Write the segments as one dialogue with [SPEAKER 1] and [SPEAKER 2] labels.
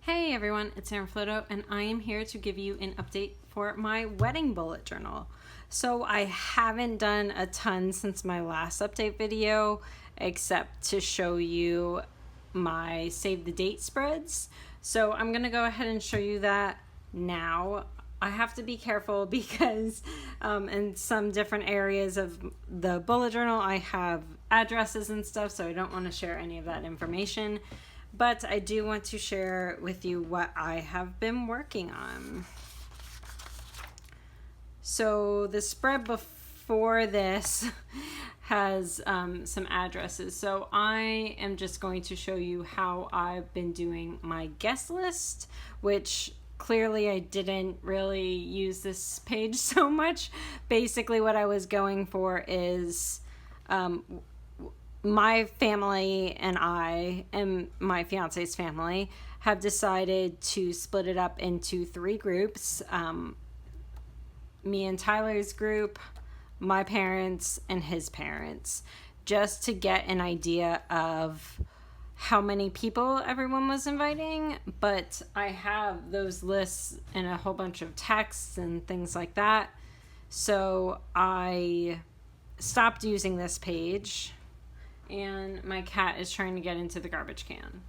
[SPEAKER 1] Hey everyone, it's Erin Floto, and I am here to give you an update for my wedding bullet journal. So I haven't done a ton since my last update video, except to show you my save the date spreads. So I'm gonna go ahead and show you that now. I have to be careful because in some different areas of the bullet journal I have addresses and stuff, so I don't want to share any of that information. But I do want to share with you what I have been working on. So the spread before this has some addresses. So I am just going to show you how I've been doing my guest list, which clearly I didn't really use this page so much. Basically what I was going for is my family and I and my fiance's family have decided to split it up into 3 groups. Me and Tyler's group, my parents, and his parents, just to get an idea of how many people everyone was inviting. But I have those lists and a whole bunch of texts and things like that. So I stopped using this page. And my cat is trying to get into the garbage can.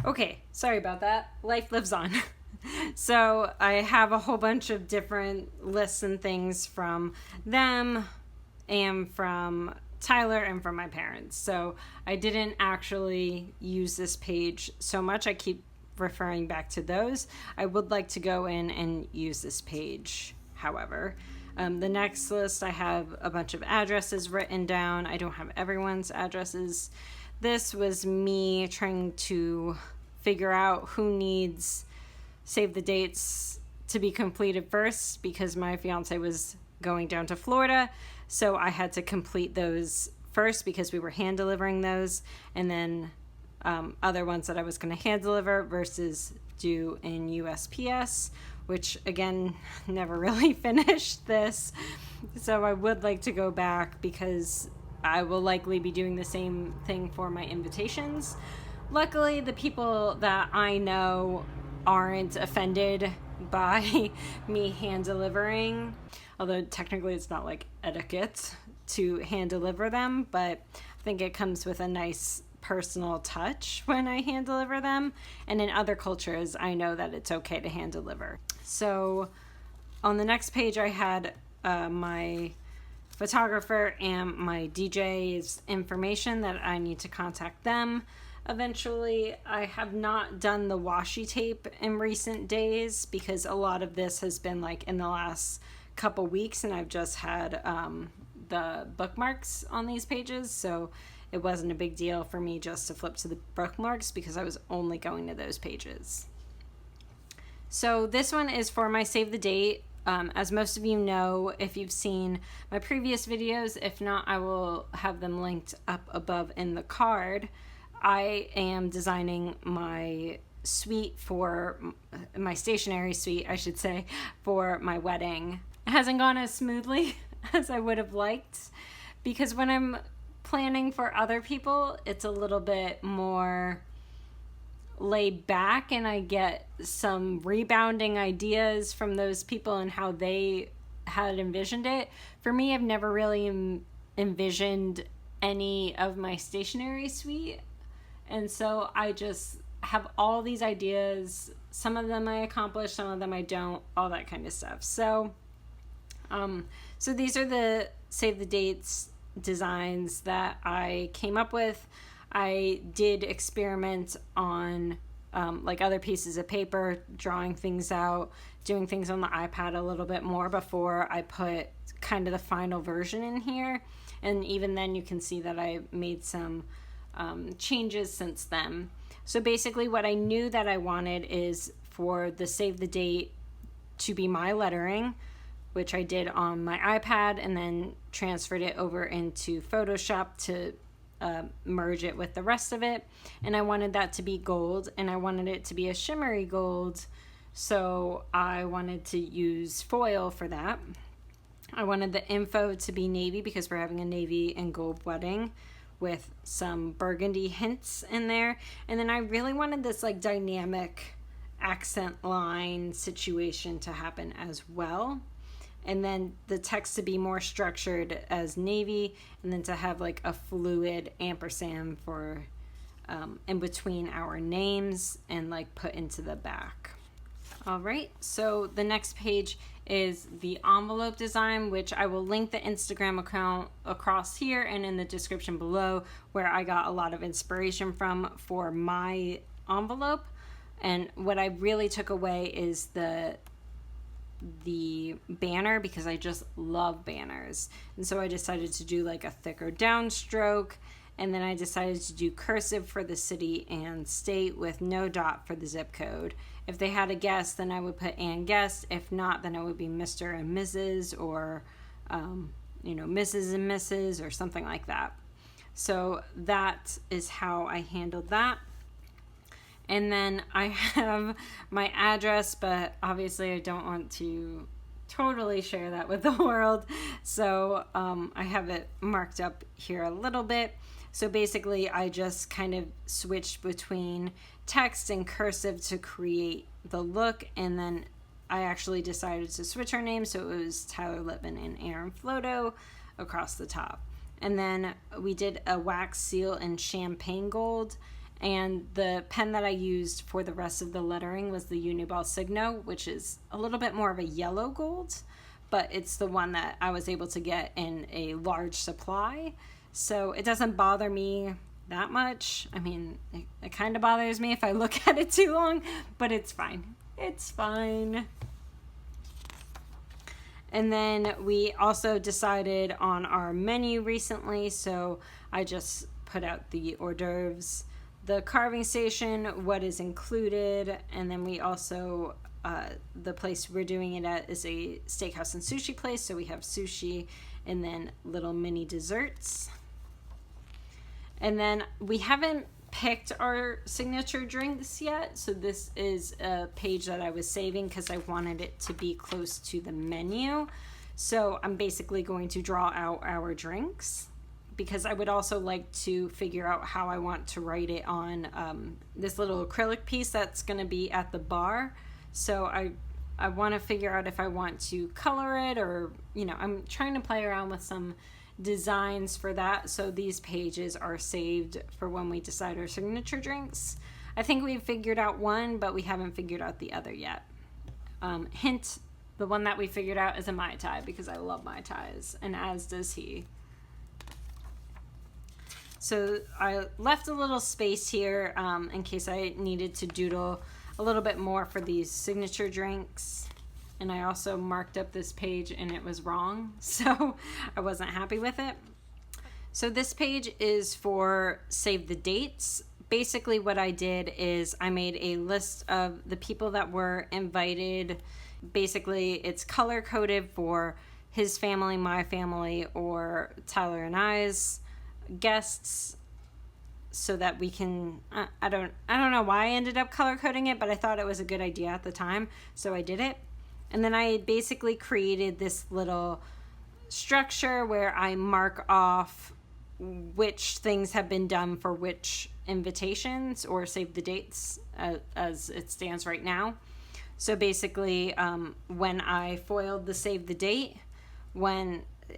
[SPEAKER 1] Okay, sorry about that. Life lives on. So I have a whole bunch of different lists and things from them and from Tyler and from my parents. So I didn't actually use this page so much. I keep referring back to those. I would like to go in and use this page, however. The next list, I have a bunch of addresses written down. I don't have everyone's addresses. This was me trying to figure out who needs save the dates to be completed first, because my fiance was going down to Florida. So I had to complete those first because we were hand delivering those, and then other ones that I was going to hand deliver versus do in USPS, which again, never really finished this. So I would like to go back because I will likely be doing the same thing for my invitations. Luckily, the people that I know aren't offended by me hand delivering, although technically it's not like etiquette to hand deliver them, but I think it comes with a nice personal touch when I hand deliver them. And in other cultures, I know that it's okay to hand deliver. So on the next page, I had my photographer and my DJ's information that I need to contact them eventually. I have not done the washi tape in recent days because a lot of this has been like in the last couple weeks, and I've just had the bookmarks on these pages, so it wasn't a big deal for me just to flip to the bookmarks because I was only going to those pages. So this one is for my save the date. As most of you know, if you've seen my previous videos, if not, I will have them linked up above in the card. I am designing my suite for my stationery suite, I should say, for my wedding. It hasn't gone as smoothly as I would have liked, because when I'm planning for other people, it's a little bit more laid back, and I get some rebounding ideas from those people and how they had envisioned it. For me, I've never really envisioned any of my stationery suite, and so I just have all these ideas. Some of them I accomplish, some of them I don't, all that kind of stuff. So so these are the save the dates designs that I came up with. I did experiment on like other pieces of paper, drawing things out, doing things on the iPad a little bit more before I put kind of the final version in here. And even then you can see that I made some changes since then. So basically what I knew that I wanted is for the save the date to be my lettering, which I did on my iPad and then transferred it over into Photoshop to merge it with the rest of it. And I wanted that to be gold, and I wanted it to be a shimmery gold, so I wanted to use foil for that. I wanted the info to be navy because we're having a navy and gold wedding with some burgundy hints in there. And then I really wanted this like dynamic accent line situation to happen as well. And then the text to be more structured as navy, and then to have like a fluid ampersand for in between our names and like put into the back. All right, so the next page is the envelope design, which I will link the Instagram account across here and in the description below, where I got a lot of inspiration from for my envelope. And what I really took away is the banner, because I just love banners. And so I decided to do like a thicker downstroke, and then I decided to do cursive for the city and state with no dot for the zip code. If they had a guest, then I would put and guest. If not, then it would be Mr. and Mrs. or Mrs. and Mrs. or something like that. So that is how I handled that. And then I have my address, but obviously I don't want to totally share that with the world. So I have it marked up here a little bit. So basically I just kind of switched between text and cursive to create the look. And then I actually decided to switch our names. So it was Tyler Lippman and Aaron Floto across the top. And then we did a wax seal in champagne gold. And the pen that I used for the rest of the lettering was the Uniball Signo, which is a little bit more of a yellow gold, but it's the one that I was able to get in a large supply. So it doesn't bother me that much. I mean, it kind of bothers me if I look at it too long, but it's fine. It's fine. And then we also decided on our menu recently, so I just put out the hors d'oeuvres, the carving station, what is included, and then we also, the place we're doing it at is a steakhouse and sushi place, so we have sushi and then little mini desserts. And then we haven't picked our signature drinks yet, so this is a page that I was saving because I wanted it to be close to the menu. So I'm basically going to draw out our drinks, because I would also like to figure out how I want to write it on this little acrylic piece that's going to be at the bar. So I want to figure out if I want to color it, or, I'm trying to play around with some designs for that. So these pages are saved for when we decide our signature drinks. I think we've figured out one, but we haven't figured out the other yet. Hint, the one that we figured out is a Mai Tai, because I love Mai Tais, and as does he. So I left a little space here in case I needed to doodle a little bit more for these signature drinks. And I also marked up this page and it was wrong, so I wasn't happy with it. So this page is for save the dates. Basically what I did is I made a list of the people that were invited. Basically it's color coded for his family, my family, or Tyler and I's guests, so that we can I don't know why I ended up color coding it, but I thought it was a good idea at the time, so I did it. And then I basically created this little structure where I mark off which things have been done for which invitations or save the dates as it stands right now. So basically when I foiled the save the date,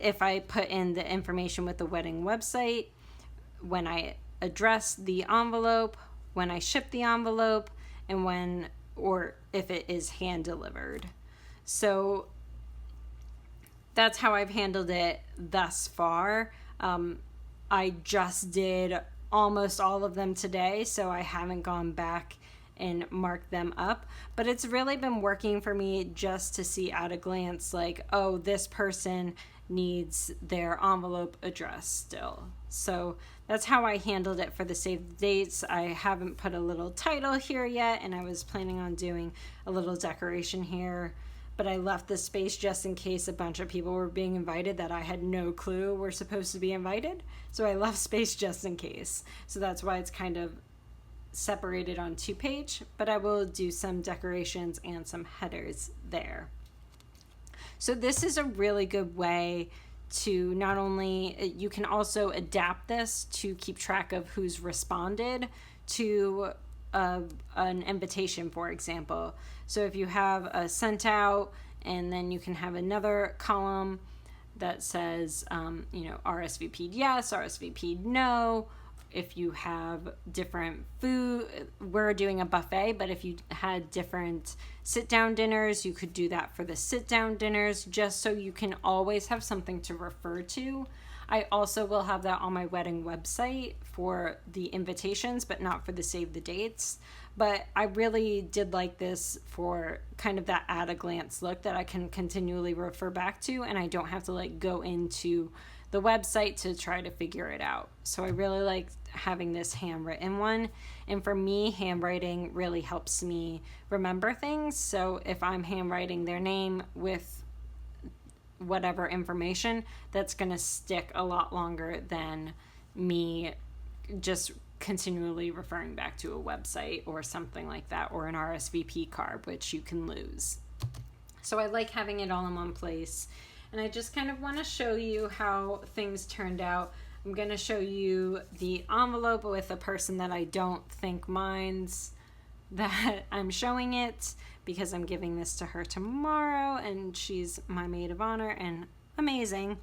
[SPEAKER 1] if I put in the information with the wedding website, when I address the envelope, when I ship the envelope, and or if it is hand delivered. So that's how I've handled it thus far. I just did almost all of them today, so I haven't gone back and marked them up, but it's really been working for me just to see at a glance, like, oh, this person needs their envelope address still. So that's how I handled it for the save dates. I haven't put a little title here yet, and I was planning on doing a little decoration here, but I left the space just in case a bunch of people were being invited that I had no clue were supposed to be invited. So I left space just in case. So that's why it's kind of separated on 2-page, but I will do some decorations and some headers there. So this is a really good way to not only, you can also adapt this to keep track of who's responded to an invitation, for example. So if you have a sent out, and then you can have another column that says, RSVP'd yes, RSVP'd no. If you have different food, we're doing a buffet, but if you had different sit-down dinners, you could do that for the sit-down dinners, just so you can always have something to refer to. I also will have that on my wedding website for the invitations, but not for the save the dates. But I really did like this for kind of that at a glance look that I can continually refer back to, and I don't have to go into the website to try to figure it out. So I really like having this handwritten one. And for me, handwriting really helps me remember things. So if I'm handwriting their name with whatever information, that's going to stick a lot longer than me just continually referring back to a website or something like that, or an RSVP card, which you can lose. So I like having it all in one place. And I just kind of want to show you how things turned out. I'm going to show you the envelope with a person that I don't think minds that I'm showing it, because I'm giving this to her tomorrow, and she's my maid of honor and amazing.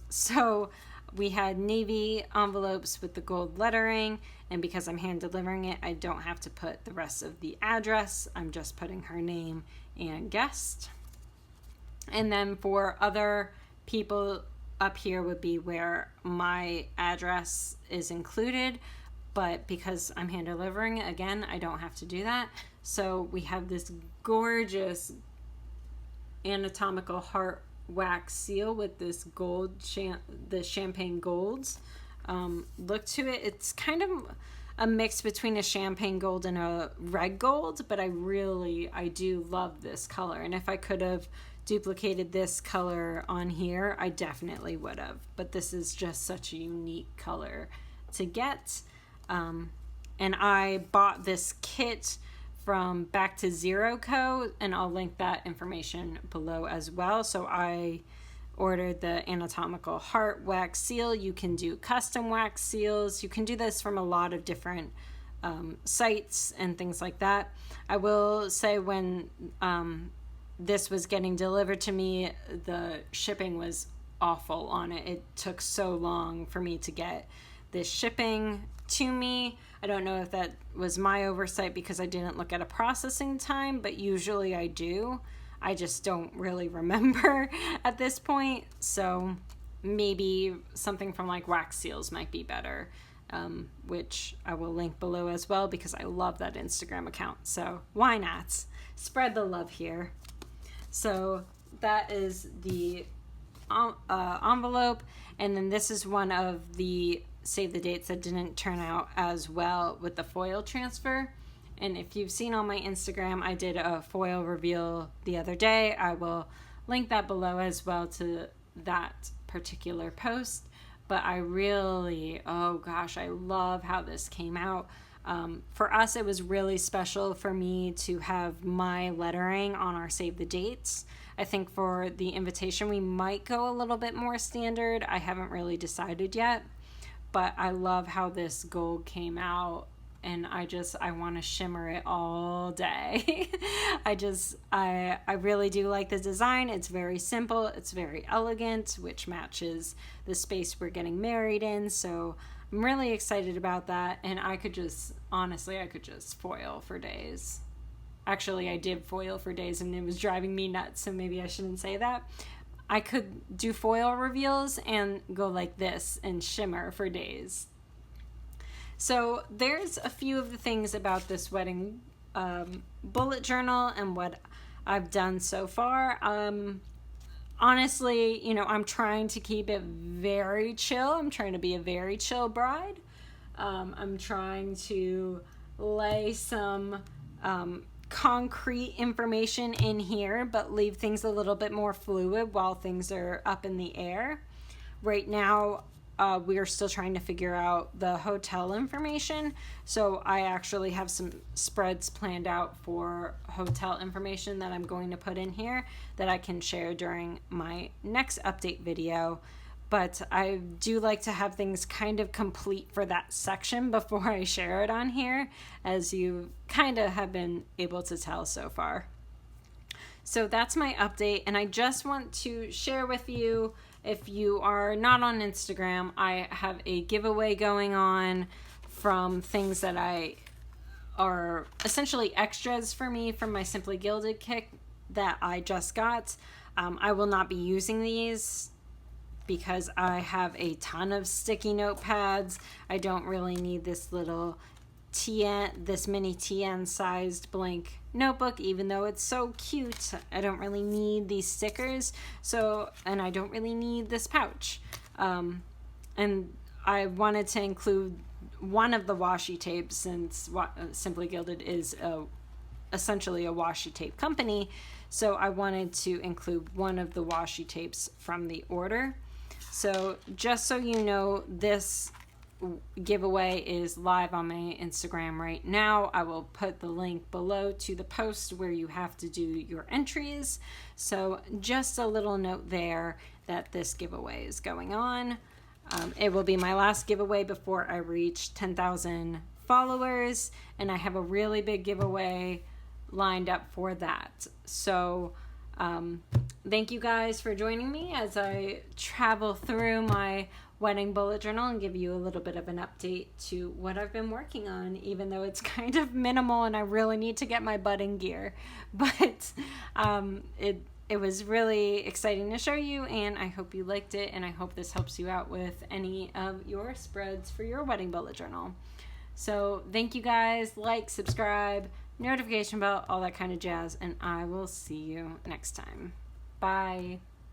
[SPEAKER 1] So we had navy envelopes with the gold lettering, and because I'm hand delivering it, I don't have to put the rest of the address. I'm just putting her name and guest. And then for other people, up here would be where my address is included, but because I'm hand delivering it, again, I don't have to do that. So we have this gorgeous anatomical heart wax seal with this gold, the champagne golds look to it. It's kind of a mix between a champagne gold and a red gold, but I do love this color. And if I could have duplicated this color on here, I definitely would have. But this is just such a unique color to get. And I bought this kit from Back to Zero Co., and I'll link that information below as well. So I ordered the anatomical heart wax seal. You can do custom wax seals. You can do this from a lot of different sites and things like that. I will say when this was getting delivered to me, the shipping was awful on it. It took so long for me to get this shipping to me. I don't know if that was my oversight because I didn't look at a processing time, but usually I do. I just don't really remember at this point. So maybe something from wax seals might be better, which I will link below as well because I love that Instagram account. So why not? Spread the love here. So that is the envelope, and then this is one of the save the dates that didn't turn out as well with the foil transfer. And if you've seen on my Instagram, I did a foil reveal the other day. I will link that below as well to that particular post. But I really, oh gosh, I love how this came out. For us, it was really special for me to have my lettering on our save the dates. I think for the invitation, we might go a little bit more standard. I haven't really decided yet, but I love how this gold came out, and I want to shimmer it all day. I really do like the design. It's very simple. It's very elegant, which matches the space we're getting married in. So I'm really excited about that. And I could just foil for days. Actually, I did foil for days and it was driving me nuts. So maybe I shouldn't say that. I could do foil reveals and go like this and shimmer for days. So there's a few of the things about this wedding bullet journal and what I've done so far. Honestly, I'm trying to keep it very chill. I'm trying to be a very chill bride. I'm trying to lay some concrete information in here, but leave things a little bit more fluid while things are up in the air. Right now, we are still trying to figure out the hotel information. So I actually have some spreads planned out for hotel information that I'm going to put in here that I can share during my next update video. but I do like to have things kind of complete for that section before I share it on here, as you kind of have been able to tell so far. So that's my update, and I just want to share with you, if you are not on Instagram, I have a giveaway going on from things that are essentially extras for me from my Simply Gilded kit that I just got. I will not be using these because I have a ton of sticky notepads. I don't really need this little this mini TN sized blank notebook, even though it's so cute. I don't really need these stickers, and I don't really need this pouch. And I wanted to include one of the washi tapes, since Simply Gilded is essentially a washi tape company, so I wanted to include one of the washi tapes from the order. So just so you know, this giveaway is live on my Instagram right now. I will put the link below to the post where you have to do your entries. So just a little note there that this giveaway is going on. It will be my last giveaway before I reach 10,000 followers, and I have a really big giveaway lined up for that. So thank you guys for joining me as I travel through my wedding bullet journal and give you a little bit of an update to what I've been working on, even though it's kind of minimal and I really need to get my butt in gear. But it was really exciting to show you, and I hope you liked it, and I hope this helps you out with any of your spreads for your wedding bullet journal. So thank you guys. Like, subscribe, notification bell, all that kind of jazz, and I will see you next time. Bye.